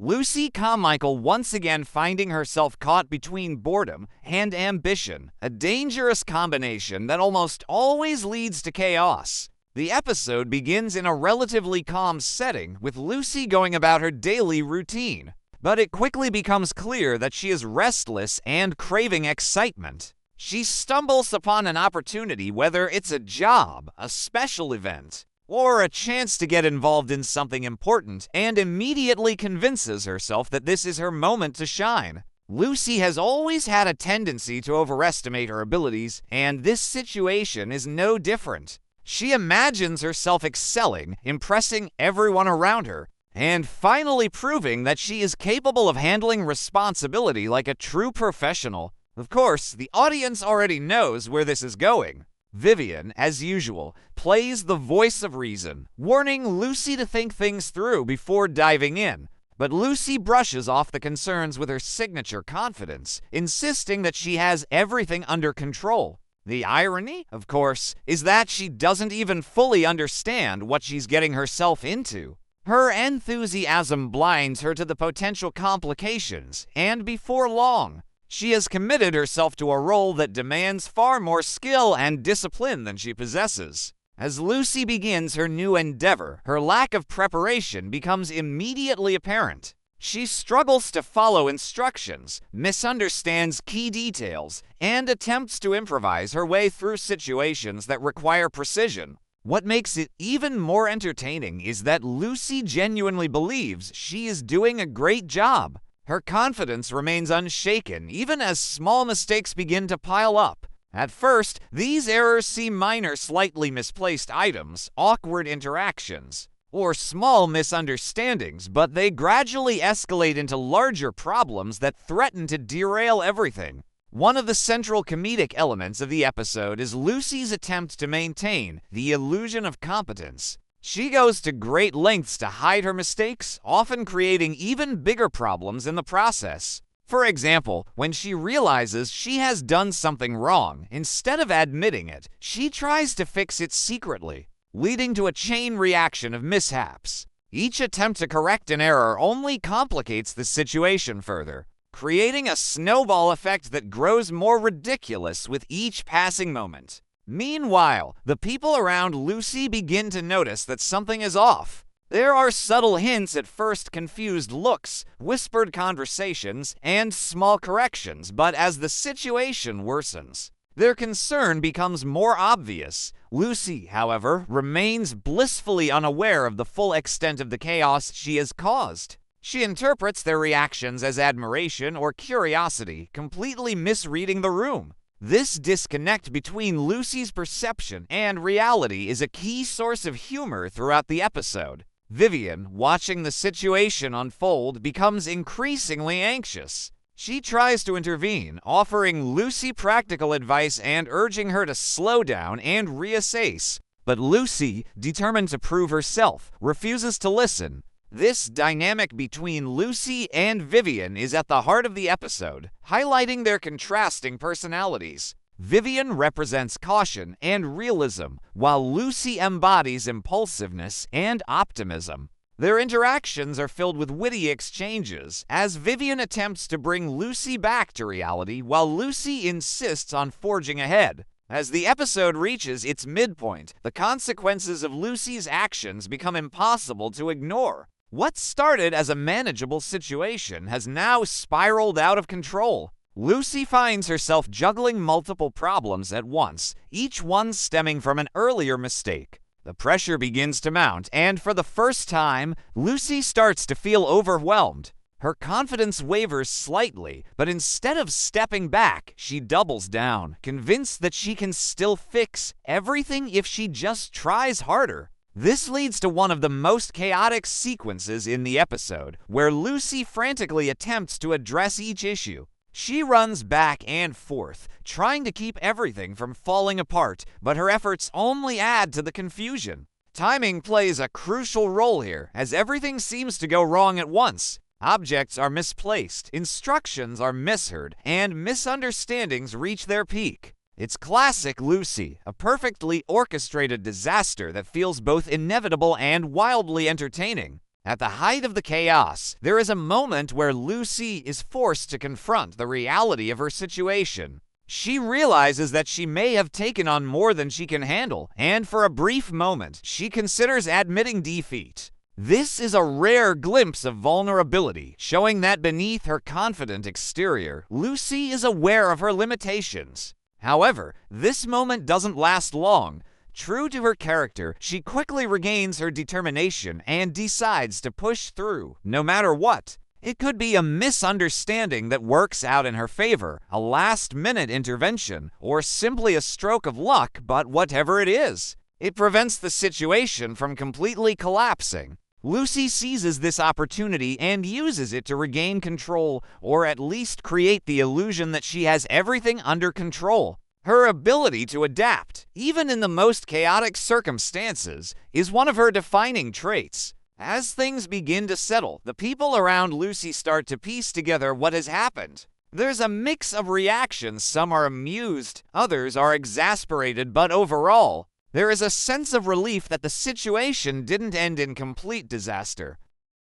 Lucy Carmichael once again finding herself caught between boredom and ambition, a dangerous combination that almost always leads to chaos. The episode begins in a relatively calm setting, with Lucy going about her daily routine, but it quickly becomes clear that she is restless and craving excitement. She stumbles upon an opportunity, whether it's a job, a special event, or a chance to get involved in something important, and immediately convinces herself that this is her moment to shine. Lucy has always had a tendency to overestimate her abilities, and this situation is no different. She imagines herself excelling, impressing everyone around her, and finally proving that she is capable of handling responsibility like a true professional. Of course, the audience already knows where this is going. Vivian, as usual, plays the voice of reason, warning Lucy to think things through before diving in. But Lucy brushes off the concerns with her signature confidence, insisting that she has everything under control. The irony, of course, is that she doesn't even fully understand what she's getting herself into. Her enthusiasm blinds her to the potential complications, and before long, she has committed herself to a role that demands far more skill and discipline than she possesses. As Lucy begins her new endeavor, her lack of preparation becomes immediately apparent. She struggles to follow instructions, misunderstands key details, and attempts to improvise her way through situations that require precision. What makes it even more entertaining is that Lucy genuinely believes she is doing a great job. Her confidence remains unshaken even as small mistakes begin to pile up. At first, these errors seem minor, slightly misplaced items, awkward interactions, or small misunderstandings, but they gradually escalate into larger problems that threaten to derail everything. One of the central comedic elements of the episode is Lucy's attempt to maintain the illusion of competence. She goes to great lengths to hide her mistakes, often creating even bigger problems in the process. For example, when she realizes she has done something wrong, instead of admitting it, she tries to fix it secretly, leading to a chain reaction of mishaps. Each attempt to correct an error only complicates the situation further, creating a snowball effect that grows more ridiculous with each passing moment. Meanwhile, the people around Lucy begin to notice that something is off. There are subtle hints at first, confused looks, whispered conversations, and small corrections, but as the situation worsens, their concern becomes more obvious. Lucy, however, remains blissfully unaware of the full extent of the chaos she has caused. She interprets their reactions as admiration or curiosity, completely misreading the room. This disconnect between Lucy's perception and reality is a key source of humor throughout the episode. Vivian, watching the situation unfold, becomes increasingly anxious. She tries to intervene, offering Lucy practical advice and urging her to slow down and reassess. But Lucy, determined to prove herself, refuses to listen. This dynamic between Lucy and Vivian is at the heart of the episode, highlighting their contrasting personalities. Vivian represents caution and realism, while Lucy embodies impulsiveness and optimism. Their interactions are filled with witty exchanges, as Vivian attempts to bring Lucy back to reality while Lucy insists on forging ahead. As the episode reaches its midpoint, the consequences of Lucy's actions become impossible to ignore. What started as a manageable situation has now spiraled out of control. Lucy finds herself juggling multiple problems at once, each one stemming from an earlier mistake. The pressure begins to mount, and for the first time, Lucy starts to feel overwhelmed. Her confidence wavers slightly, but instead of stepping back, she doubles down, convinced that she can still fix everything if she just tries harder. This leads to one of the most chaotic sequences in the episode, where Lucy frantically attempts to address each issue. She runs back and forth, trying to keep everything from falling apart, but her efforts only add to the confusion. Timing plays a crucial role here, as everything seems to go wrong at once. Objects are misplaced, instructions are misheard, and misunderstandings reach their peak. It's classic Lucy, a perfectly orchestrated disaster that feels both inevitable and wildly entertaining. At the height of the chaos, there is a moment where Lucy is forced to confront the reality of her situation. She realizes that she may have taken on more than she can handle, and for a brief moment, she considers admitting defeat. This is a rare glimpse of vulnerability, showing that beneath her confident exterior, Lucy is aware of her limitations. However, this moment doesn't last long. True to her character, she quickly regains her determination and decides to push through, no matter what. It could be a misunderstanding that works out in her favor, a last-minute intervention, or simply a stroke of luck, but whatever it is, it prevents the situation from completely collapsing. Lucy seizes this opportunity and uses it to regain control, or at least create the illusion that she has everything under control. Her ability to adapt, even in the most chaotic circumstances, is one of her defining traits. As things begin to settle, the people around Lucy start to piece together what has happened. There's a mix of reactions. Some are amused, others are exasperated, but overall, there is a sense of relief that the situation didn't end in complete disaster.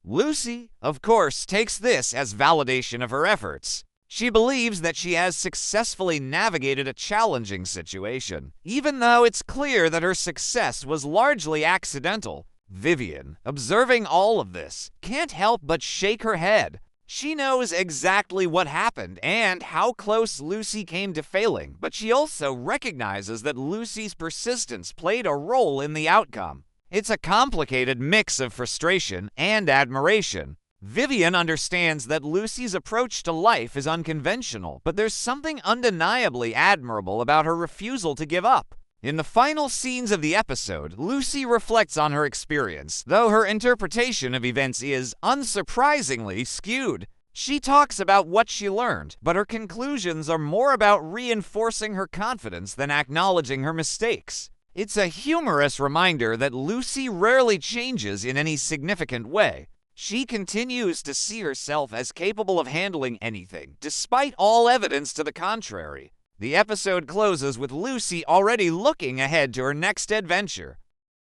Lucy, of course, takes this as validation of her efforts. She believes that she has successfully navigated a challenging situation, even though it's clear that her success was largely accidental. Vivian, observing all of this, can't help but shake her head. She knows exactly what happened and how close Lucy came to failing, but she also recognizes that Lucy's persistence played a role in the outcome. It's a complicated mix of frustration and admiration. Vivian understands that Lucy's approach to life is unconventional, but there's something undeniably admirable about her refusal to give up. In the final scenes of the episode, Lucy reflects on her experience, though her interpretation of events is, unsurprisingly, skewed. She talks about what she learned, but her conclusions are more about reinforcing her confidence than acknowledging her mistakes. It's a humorous reminder that Lucy rarely changes in any significant way. She continues to see herself as capable of handling anything, despite all evidence to the contrary. The episode closes with Lucy already looking ahead to her next adventure.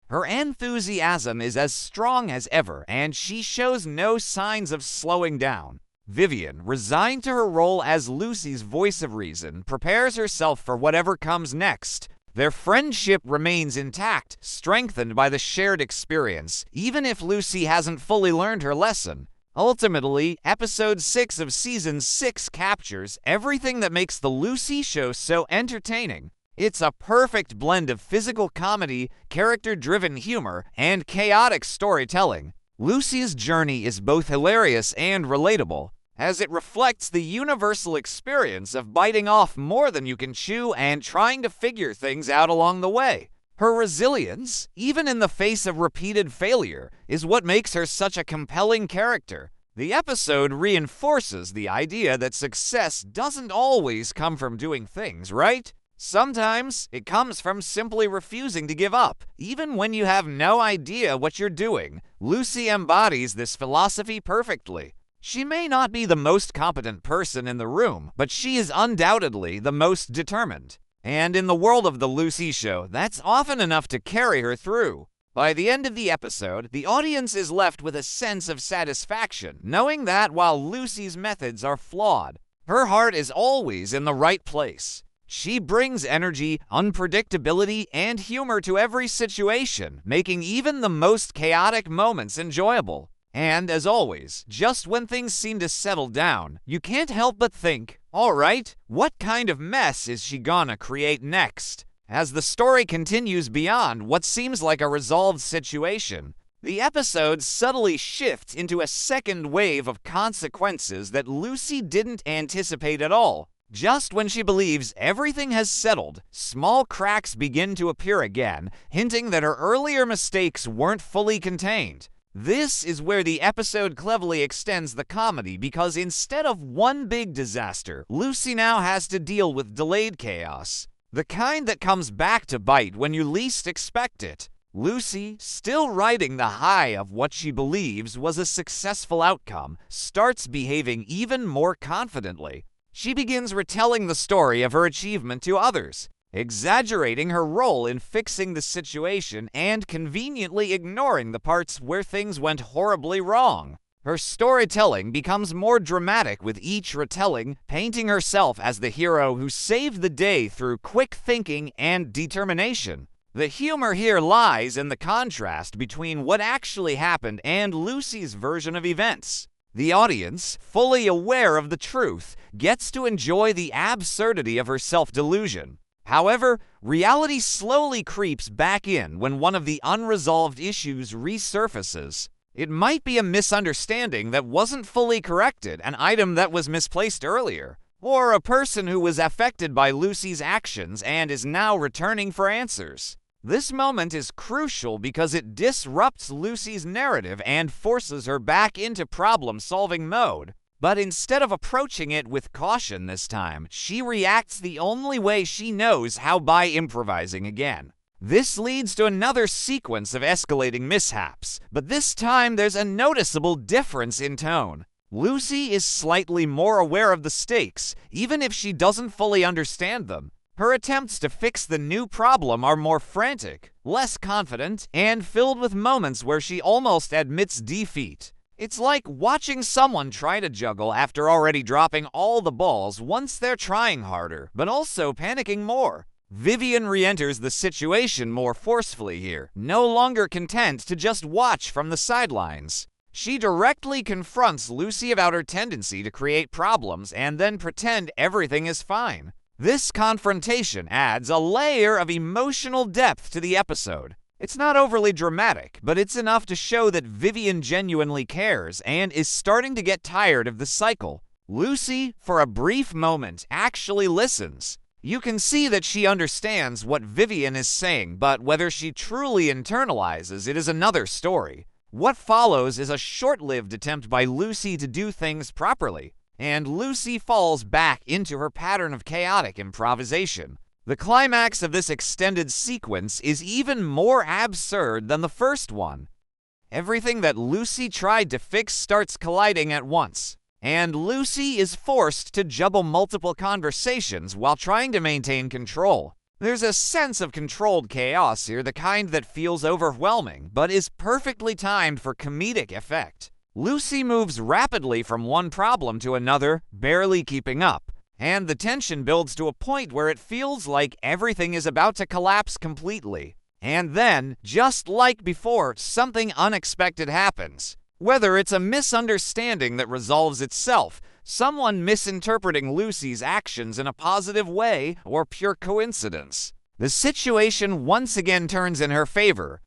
Her enthusiasm is as strong as ever, and she shows no signs of slowing down. Vivian, resigned to her role as Lucy's voice of reason, prepares herself for whatever comes next. Their friendship remains intact, strengthened by the shared experience, even if Lucy hasn't fully learned her lesson. Ultimately, Episode 6 of Season 6 captures everything that makes the Lucy Show so entertaining. It's a perfect blend of physical comedy, character-driven humor, and chaotic storytelling. Lucy's journey is both hilarious and relatable, as it reflects the universal experience of biting off more than you can chew and trying to figure things out along the way. Her resilience, even in the face of repeated failure, is what makes her such a compelling character. The episode reinforces the idea that success doesn't always come from doing things right. Sometimes it comes from simply refusing to give up, even when you have no idea what you're doing. Lucy embodies this philosophy perfectly. She may not be the most competent person in the room, but she is undoubtedly the most determined. And in the world of The Lucy Show, that's often enough to carry her through. By the end of the episode, the audience is left with a sense of satisfaction, knowing that while Lucy's methods are flawed, her heart is always in the right place. She brings energy, unpredictability, and humor to every situation, making even the most chaotic moments enjoyable. And, as always, just when things seem to settle down, you can't help but think, all right, what kind of mess is she gonna create next? As the story continues beyond what seems like a resolved situation, the episode subtly shifts into a second wave of consequences that Lucy didn't anticipate at all. Just when she believes everything has settled, small cracks begin to appear again, hinting that her earlier mistakes weren't fully contained. This is where the episode cleverly extends the comedy, because instead of one big disaster, Lucy now has to deal with delayed chaos, the kind that comes back to bite when you least expect it. Lucy, still riding the high of what she believes was a successful outcome, starts behaving even more confidently. She begins retelling the story of her achievement to others, exaggerating her role in fixing the situation and conveniently ignoring the parts where things went horribly wrong. Her storytelling becomes more dramatic with each retelling, painting herself as the hero who saved the day through quick thinking and determination. The humor here lies in the contrast between what actually happened and Lucy's version of events. The audience, fully aware of the truth, gets to enjoy the absurdity of her self-delusion. However, reality slowly creeps back in when one of the unresolved issues resurfaces. It might be a misunderstanding that wasn't fully corrected, an item that was misplaced earlier, or a person who was affected by Lucy's actions and is now returning for answers. This moment is crucial because it disrupts Lucy's narrative and forces her back into problem-solving mode. But instead of approaching it with caution this time, she reacts the only way she knows how, by improvising again. This leads to another sequence of escalating mishaps, but this time there's a noticeable difference in tone. Lucy is slightly more aware of the stakes, even if she doesn't fully understand them. Her attempts to fix the new problem are more frantic, less confident, and filled with moments where she almost admits defeat. It's like watching someone try to juggle after already dropping all the balls once they're trying harder, but also panicking more. Vivian re-enters the situation more forcefully here, no longer content to just watch from the sidelines. She directly confronts Lucy about her tendency to create problems and then pretend everything is fine. This confrontation adds a layer of emotional depth to the episode. It's not overly dramatic, but it's enough to show that Vivian genuinely cares and is starting to get tired of the cycle. Lucy, for a brief moment, actually listens. You can see that she understands what Vivian is saying, but whether she truly internalizes it is another story. What follows is a short-lived attempt by Lucy to do things properly, and Lucy falls back into her pattern of chaotic improvisation. The climax of this extended sequence is even more absurd than the first one. Everything that Lucy tried to fix starts colliding at once, and Lucy is forced to juggle multiple conversations while trying to maintain control. There's a sense of controlled chaos here, the kind that feels overwhelming, but is perfectly timed for comedic effect. Lucy moves rapidly from one problem to another, barely keeping up, and the tension builds to a point where it feels like everything is about to collapse completely. And then, just like before, something unexpected happens. Whether it's a misunderstanding that resolves itself, someone misinterpreting Lucy's actions in a positive way, or pure coincidence, the situation once again turns in her favor.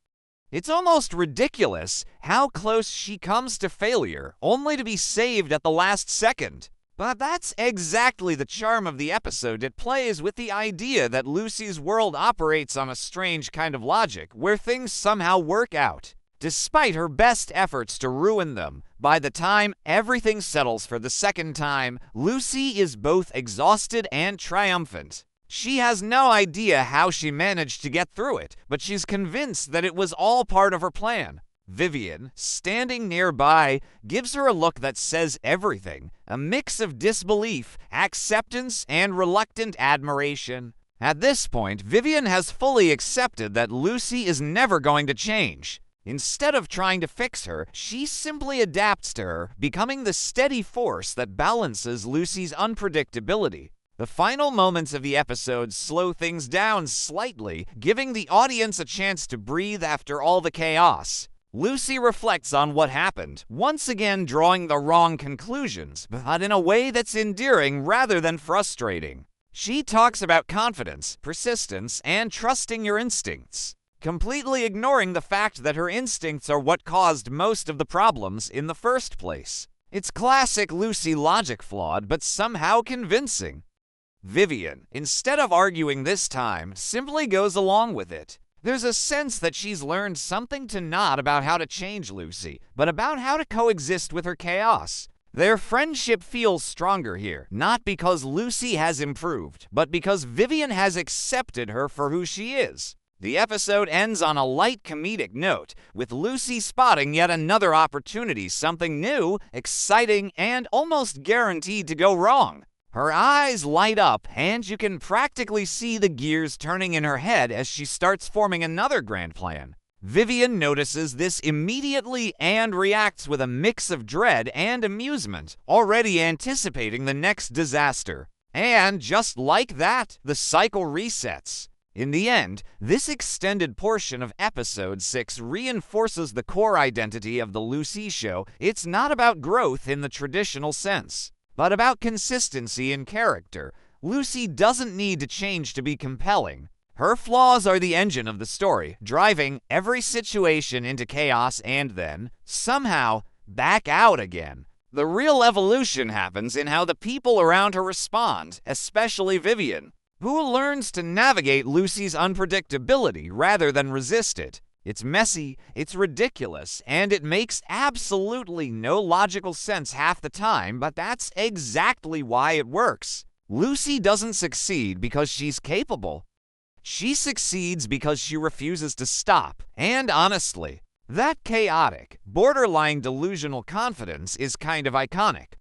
It's almost ridiculous how close she comes to failure, only to be saved at the last second. But that's exactly the charm of the episode. It plays with the idea that Lucy's world operates on a strange kind of logic, where things somehow work out. Despite her best efforts to ruin them, by the time everything settles for the second time, Lucy is both exhausted and triumphant. She has no idea how she managed to get through it, but she's convinced that it was all part of her plan. Vivian, standing nearby, gives her a look that says everything, a mix of disbelief, acceptance, and reluctant admiration. At this point, Vivian has fully accepted that Lucy is never going to change. Instead of trying to fix her, she simply adapts to her, becoming the steady force that balances Lucy's unpredictability. The final moments of the episode slow things down slightly, giving the audience a chance to breathe after all the chaos. Lucy reflects on what happened, once again drawing the wrong conclusions, but in a way that's endearing rather than frustrating. She talks about confidence, persistence, and trusting your instincts, completely ignoring the fact that her instincts are what caused most of the problems in the first place. It's classic Lucy logic, flawed but somehow convincing. Vivian, instead of arguing this time, simply goes along with it. There's a sense that she's learned something to not about how to change Lucy, but about how to coexist with her chaos. Their friendship feels stronger here, not because Lucy has improved, but because Vivian has accepted her for who she is. The episode ends on a light comedic note, with Lucy spotting yet another opportunity, something new, exciting, and almost guaranteed to go wrong. Her eyes light up, and you can practically see the gears turning in her head as she starts forming another grand plan. Vivian notices this immediately and reacts with a mix of dread and amusement, already anticipating the next disaster. And just like that, the cycle resets. In the end, this extended portion of Episode 6 reinforces the core identity of The Lucy Show. It's not about growth in the traditional sense, but about consistency in character. Lucy doesn't need to change to be compelling. Her flaws are the engine of the story, driving every situation into chaos and then, somehow, back out again. The real evolution happens in how the people around her respond, especially Vivian, who learns to navigate Lucy's unpredictability rather than resist it. It's messy, it's ridiculous, and it makes absolutely no logical sense half the time, but that's exactly why it works. Lucy doesn't succeed because she's capable. She succeeds because she refuses to stop. And honestly, that chaotic, borderline delusional confidence is kind of iconic.